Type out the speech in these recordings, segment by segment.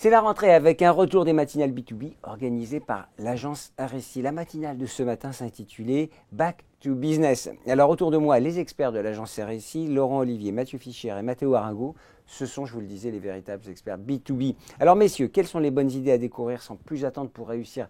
C'est la rentrée avec un retour des matinales B2B organisé par l'agence RSI. La matinale de ce matin s'intitulait Back to Business. Alors autour de moi, les experts de l'agence RSI, Laurent Olivier, Mathieu Fischer et Matteo Aringo. Ce sont, je vous le disais, les véritables experts B2B. Alors messieurs, quelles sont les bonnes idées à découvrir sans plus attendre pour réussir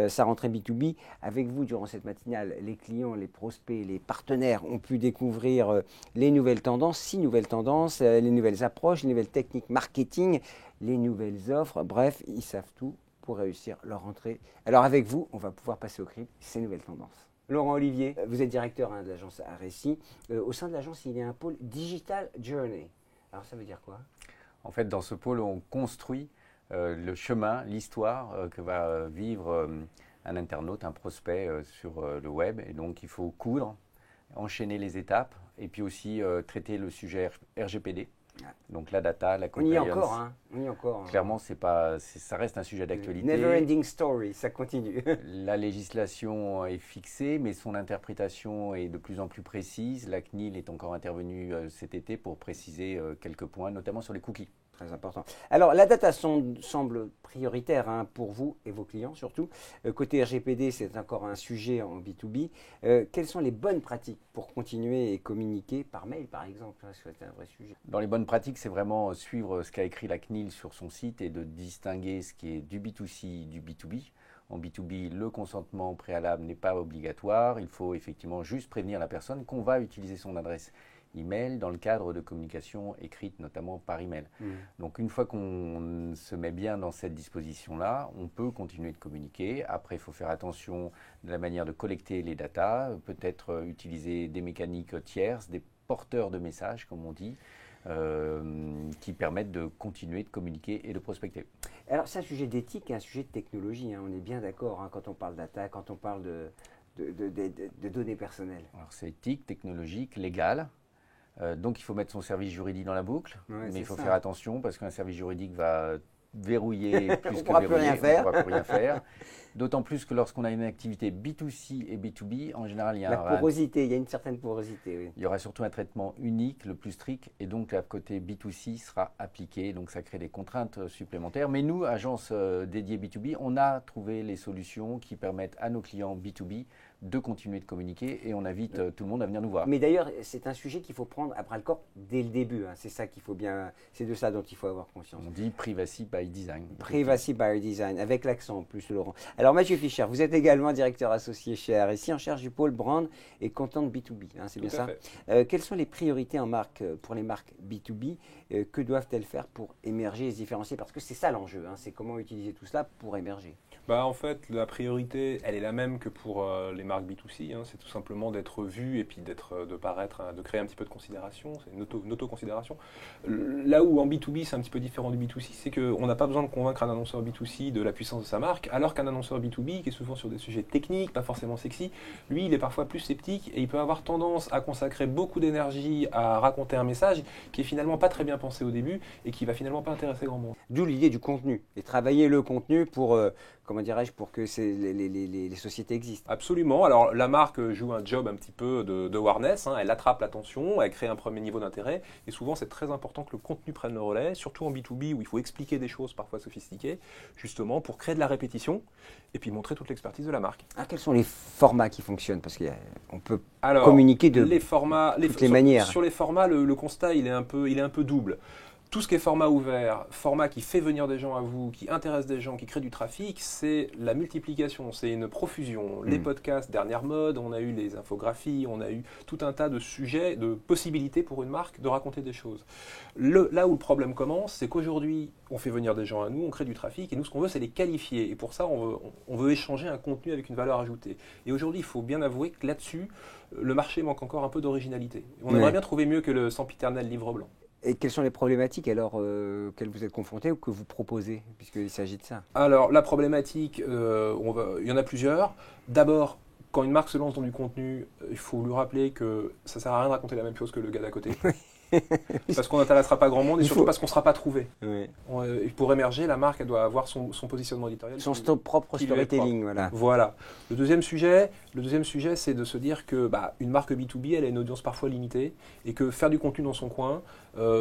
sa rentrée B2B? Avec vous, durant cette matinale, les clients, les prospects, les partenaires ont pu découvrir les nouvelles tendances, 6 nouvelles tendances, les nouvelles approches, les nouvelles techniques marketing, les nouvelles offres. Bref, ils savent tout pour réussir leur rentrée. Alors avec vous, on va pouvoir passer au crible ces nouvelles tendances. Laurent Olivier, vous êtes directeur de l'agence RSI. Au sein de l'agence, il y a un pôle Digital Journey. Alors ça veut dire quoi? En fait, dans ce pôle, on construit le chemin, l'histoire que va vivre un internaute, un prospect sur le web. Et donc, il faut coudre, enchaîner les étapes et puis aussi traiter le sujet RGPD. Donc la data, la compliance. On y est encore. Clairement, ça reste un sujet d'actualité. Never ending story, ça continue. La législation est fixée, mais son interprétation est de plus en plus précise. La CNIL est encore intervenue cet été pour préciser quelques points, notamment sur les cookies. Très important. Alors, la data semble prioritaire pour vous et vos clients surtout. Côté RGPD, c'est encore un sujet en B2B. Quelles sont les bonnes pratiques pour continuer et communiquer par mail, par exemple? C'est un vrai sujet. Dans les bonnes pratiques, c'est vraiment suivre ce qu'a écrit la CNIL sur son site et de distinguer ce qui est du B2C du B2B. En B2B, le consentement préalable n'est pas obligatoire. Il faut effectivement juste prévenir la personne qu'on va utiliser son adresse email dans le cadre de communication écrite, notamment par email. Donc une fois qu'on se met bien dans cette disposition-là, on peut continuer de communiquer. Après, il faut faire attention de la manière de collecter les datas, peut-être utiliser des mécaniques tierces, des porteurs de messages, comme on dit, qui permettent de continuer de communiquer et de prospecter. Alors c'est un sujet d'éthique et un sujet de technologie, on est bien d'accord quand on parle data, quand on parle de données personnelles. Alors c'est éthique, technologique, légal. Donc il faut mettre son service juridique dans la boucle, mais il faut faire attention parce qu'un service juridique va verrouiller plus que verrouiller, on ne pourra plus rien faire. D'autant plus que lorsqu'on a une activité B2C et B2B, en général, il y a il y a une certaine porosité. Oui. Il y aura surtout un traitement unique, le plus strict, et donc la côté B2C sera appliqué, donc ça crée des contraintes supplémentaires. Mais nous, agence dédiée B2B, on a trouvé les solutions qui permettent à nos clients B2B de continuer de communiquer et on invite tout le monde à venir nous voir. Mais d'ailleurs, c'est un sujet qu'il faut prendre à bras le corps dès le début. C'est ça qu'il faut bien, c'est de ça dont il faut avoir conscience. On dit privacy by design. Privacy by design, avec l'accent en plus, Laurent. Alors Mathieu Fischer, vous êtes également directeur associé chez RSI en charge du pôle brand et content B2B. C'est bien ça? Quelles sont les priorités pour les marques B2B? Que doivent-elles faire pour émerger et se différencier? Parce que c'est ça l'enjeu, c'est comment utiliser tout cela pour émerger. En fait, la priorité, elle est la même que pour les marques B2C. C'est tout simplement d'être vu et puis de paraître, de créer un petit peu de considération. C'est une auto-considération. Là où en B2B, c'est un petit peu différent du B2C, c'est qu'on n'a pas besoin de convaincre un annonceur B2C de la puissance de sa marque, alors qu'un annonceur B2B, qui est souvent sur des sujets techniques, pas forcément sexy, lui, il est parfois plus sceptique et il peut avoir tendance à consacrer beaucoup d'énergie à raconter un message qui est finalement pas très bien pensé au début et qui va finalement pas intéresser grand monde. D'où l'idée du contenu et travailler le contenu pour pour que les sociétés existent. Absolument. Alors la marque joue un job un petit peu de awareness, elle attrape l'attention, elle crée un premier niveau d'intérêt et souvent c'est très important que le contenu prenne le relais, surtout en B2B où il faut expliquer des choses parfois sophistiquées, justement pour créer de la répétition et puis montrer toute l'expertise de la marque. Quels sont les formats qui fonctionnent? Parce qu'on peut communiquer de toutes les manières. Sur les formats, le constat il est un peu double. Tout ce qui est format ouvert, format qui fait venir des gens à vous, qui intéresse des gens, qui crée du trafic, c'est la multiplication, c'est une profusion. Les podcasts, dernière mode, on a eu les infographies, on a eu tout un tas de sujets, de possibilités pour une marque de raconter des choses. Là où le problème commence, c'est qu'aujourd'hui, on fait venir des gens à nous, on crée du trafic, et nous, ce qu'on veut, c'est les qualifier. Et pour ça, on veut échanger un contenu avec une valeur ajoutée. Et aujourd'hui, il faut bien avouer que là-dessus, le marché manque encore un peu d'originalité. On aimerait bien trouver mieux que le sempiternel livre blanc. Et quelles sont les problématiques alors auxquelles vous êtes confrontés ou que vous proposez, puisqu'il s'agit de ça? Alors la problématique, il y en a plusieurs. D'abord, quand une marque se lance dans du contenu, il faut lui rappeler que ça ne sert à rien de raconter la même chose que le gars d'à côté. Parce qu'on n'intéressera pas grand monde et surtout parce qu'on ne sera pas trouvé. Oui. Pour émerger, la marque elle doit avoir son positionnement éditorial. Son propre storytelling. Voilà. Le deuxième sujet, Le deuxième sujet, c'est de se dire que une marque B2B, elle a une audience parfois limitée et que faire du contenu dans son coin,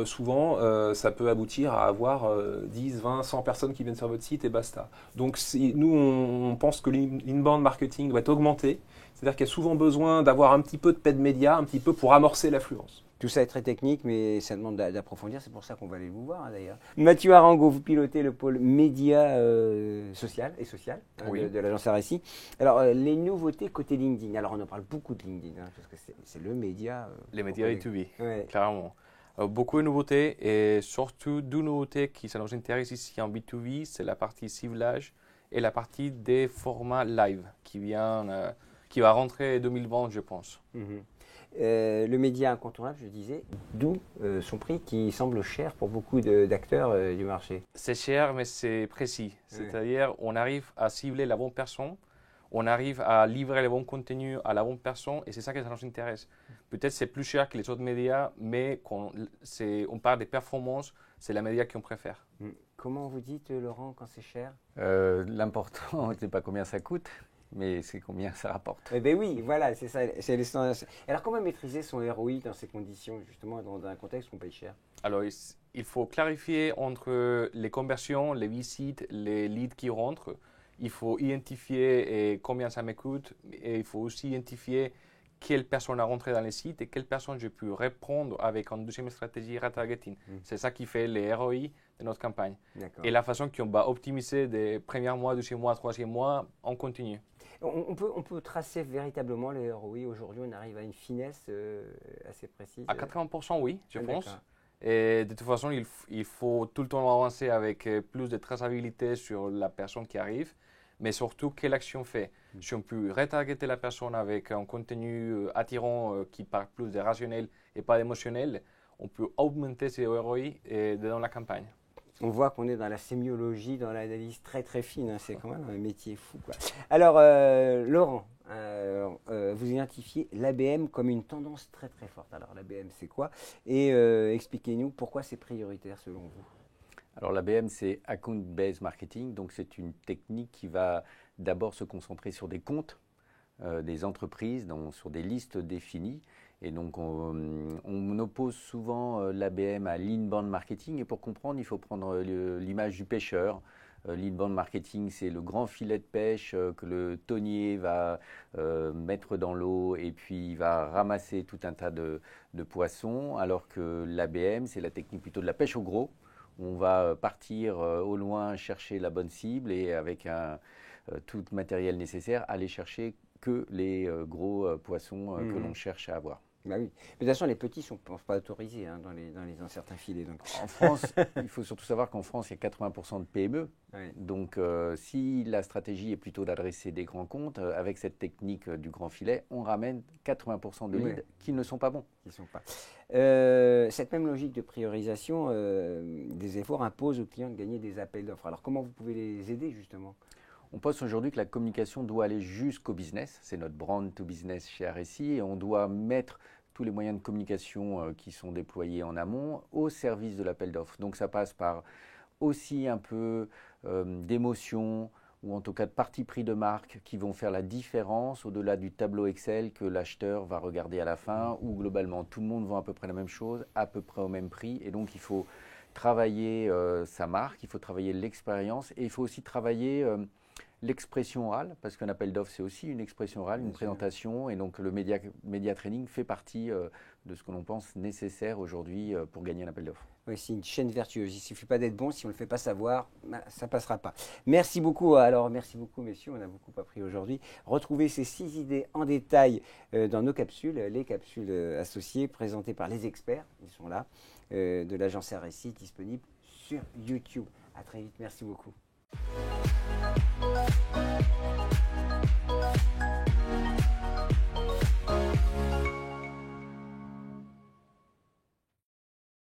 souvent, ça peut aboutir à avoir 10, 20, 100 personnes qui viennent sur votre site et basta. Donc nous, on pense que l'inbound marketing doit être augmenté. C'est-à-dire qu'il y a souvent besoin d'avoir un petit peu de paid média, un petit peu pour amorcer l'affluence. Tout ça est très technique, mais ça demande d'approfondir. C'est pour ça qu'on va aller vous voir, d'ailleurs. Mathieu Arango, vous pilotez le pôle média social de l'agence RSI. Alors, les nouveautés côté LinkedIn. Alors, on en parle beaucoup de LinkedIn, parce que c'est le média. Les médias B2B, clairement. Beaucoup de nouveautés et surtout deux nouveautés qui ça nous intéresse ici en B2B, c'est la partie ciblage et la partie des formats live qui va rentrer 2020, je pense. Le média incontournable, je disais, d'où son prix qui semble cher pour beaucoup d'acteurs du marché. C'est cher, mais c'est précis. C'est-à-dire, on arrive à cibler la bonne personne, on arrive à livrer le bon contenu à la bonne personne, et c'est ça qui nous intéresse. Peut-être c'est plus cher que les autres médias, mais quand on parle des performances, c'est la média qu'on préfère. Comment vous dites, Laurent, quand c'est cher? L'important, ce n'est pas combien ça coûte, mais c'est combien ça rapporte. Eh bien oui, voilà, c'est ça. Alors comment maîtriser son ROI dans ces conditions, justement, dans un contexte qu'on paye cher? Alors, il faut clarifier entre les conversions, les visites, les leads qui rentrent. Il faut identifier combien ça me coûte et il faut aussi identifier quelle personne a rentré dans les sites et quelle personne je peux reprendre avec une deuxième stratégie retargeting. C'est ça qui fait les ROI de notre campagne. Et la façon qu'on va optimiser des premiers mois, deuxième mois, troisième mois, on continue. On peut tracer véritablement les ROI. Aujourd'hui, on arrive à une finesse assez précise. À 80%, oui, je pense. Et de toute façon, il faut tout le temps avancer avec plus de traçabilité sur la personne qui arrive, mais surtout quelle action fait. Si on peut retargeter la personne avec un contenu attirant qui parle plus de rationnel et pas d'émotionnel, on peut augmenter ses ROI dans la campagne. On voit qu'on est dans la sémiologie, dans l'analyse très très fine. C'est quand même un métier fou, quoi. Alors, Laurent, vous identifiez l'ABM comme une tendance très très forte. Alors, l'ABM, c'est quoi? Et expliquez-nous pourquoi c'est prioritaire selon vous. Alors, l'ABM, c'est Account Based Marketing. Donc, c'est une technique qui va d'abord se concentrer sur des comptes, des entreprises, sur des listes définies. Et donc, on oppose souvent l'ABM à l'inbound marketing. Et pour comprendre, il faut prendre l'image du pêcheur. L'inbound marketing, c'est le grand filet de pêche que le thonier va mettre dans l'eau et puis il va ramasser tout un tas de poissons. Alors que l'ABM, c'est la technique plutôt de la pêche au gros. On va partir au loin chercher la bonne cible et avec tout le matériel nécessaire, aller chercher que les gros poissons que l'on cherche à avoir. Bah oui. Mais de toute façon, les petits ne sont pas autorisés dans certains filets. Donc. En France, il faut surtout savoir qu'en France, il y a 80% de PME. Oui. Donc, si la stratégie est plutôt d'adresser des grands comptes, avec cette technique du grand filet, on ramène 80% de leads qui ne sont pas bons. Cette même logique de priorisation des efforts impose aux clients de gagner des appels d'offres. Alors, comment vous pouvez les aider, justement? On pense aujourd'hui que la communication doit aller jusqu'au business. C'est notre brand to business chez RSI et on doit mettre tous les moyens de communication qui sont déployés en amont au service de l'appel d'offres. Donc ça passe par aussi un peu d'émotion ou en tout cas de parti pris de marque qui vont faire la différence au-delà du tableau Excel que l'acheteur va regarder à la fin où globalement tout le monde vend à peu près la même chose, à peu près au même prix et donc il faut travailler sa marque, il faut travailler l'expérience et il faut aussi travailler l'expression orale, parce qu'un appel d'offres, c'est aussi une expression orale, une présentation, et donc le média training fait partie de ce que l'on pense nécessaire aujourd'hui pour gagner un appel d'offres. Oui, c'est une chaîne vertueuse. Il ne suffit pas d'être bon, si on ne le fait pas savoir, ça ne passera pas. Merci beaucoup. Alors, merci beaucoup, messieurs, on a beaucoup appris aujourd'hui. Retrouvez ces 6 idées en détail dans nos capsules, les capsules associées, présentées par les experts, ils sont là, de l'agence RSI, disponibles sur YouTube. À très vite, merci beaucoup.